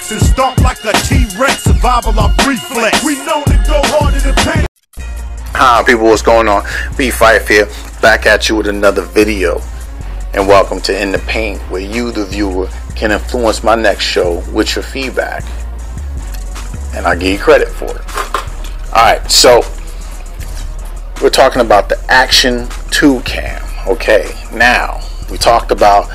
flex and stomp like a T-Rex. Survival of reflex. We know to go harder than pain. Hi people, what's going on? BPhife here, back at you with another video. And welcome to In the Paint, where you, the viewer, can influence my next show with your feedback. And I give you credit for it. Alright, so we're talking about the Action 2 cam. Okay, now we talked about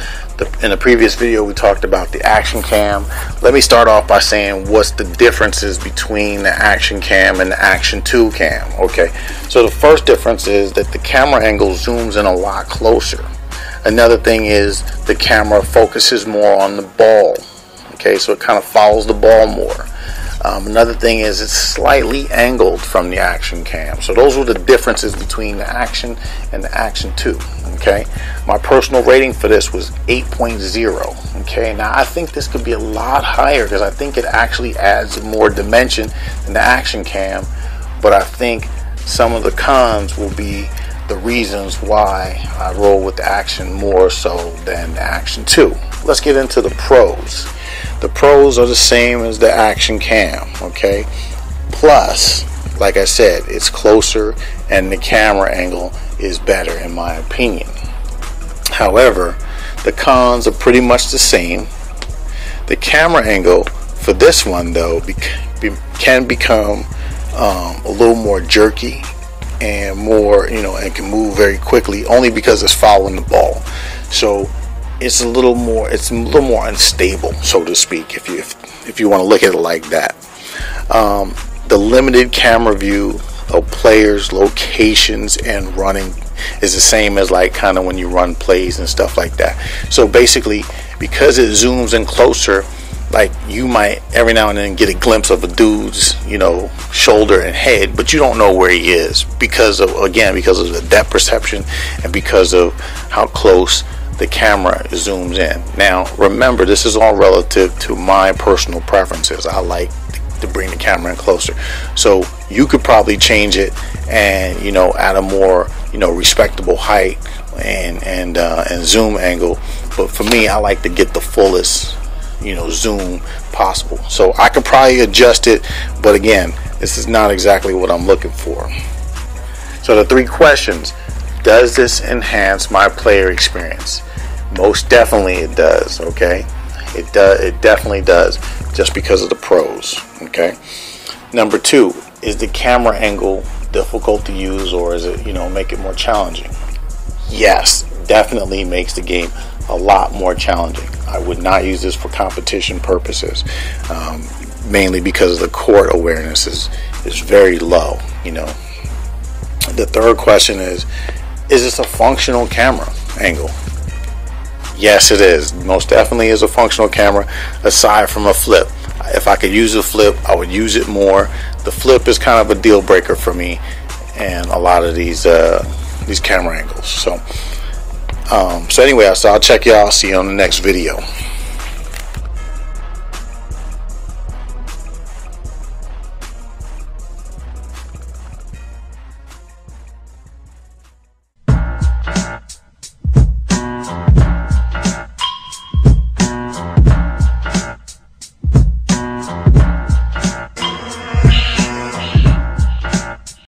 in the previous video we talked about the Action cam. Let me start off by saying what's the differences between the Action cam and the Action 2 cam. Okay, so the first difference is that the camera angle zooms in a lot closer. Another thing is the camera focuses more on the ball. Okay, so it kind of follows the ball more. Another thing is it's slightly angled from the Action cam. So those were the differences between the Action and the Action 2. Okay, my personal rating for this was 8.0. Okay, now I think this could be a lot higher because I think it actually adds more dimension than the Action cam, but I think some of the cons will be the reasons why I roll with the Action more so than the Action 2. Let's get into the pros. The pros are the same as the Action cam, okay? Plus, like I said, it's closer and the camera angle is better in my opinion. However, the cons are pretty much the same. The camera angle for this one though can become a little more jerky and more, and can move very quickly only because it's following the ball. So it's a little more unstable, so to speak, if you want to look at it like that. The limited camera view of players, locations, and running is the same as like kind of when you run plays and stuff like that. So basically, because it zooms in closer, like you might every now and then get a glimpse of a dude's shoulder and head, but you don't know where he is because of the depth perception and because of how close the camera zooms in. Now remember, this is all relative to my personal preferences. I like to bring the camera in closer, so you could probably change it and at a more respectable height and zoom angle, but for me I like to get the fullest zoom possible. So I could probably adjust it, but again, this is not exactly what I'm looking for. So the three questions: does this enhance my player experience? Most definitely it does. Okay, it definitely does, just because of the pros. Okay, number two, is the camera angle difficult to use, or is it make it more challenging? Yes, definitely makes the game a lot more challenging. I would not use this for competition purposes, mainly because the court awareness is very low. The third question is this a functional camera angle? Yes, it is. Most definitely is a functional camera, aside from a flip. If I could use a flip, I would use it more. The flip is kind of a deal breaker for me and a lot of these camera angles. So anyway, I'll check y'all. I'll see you on the next video.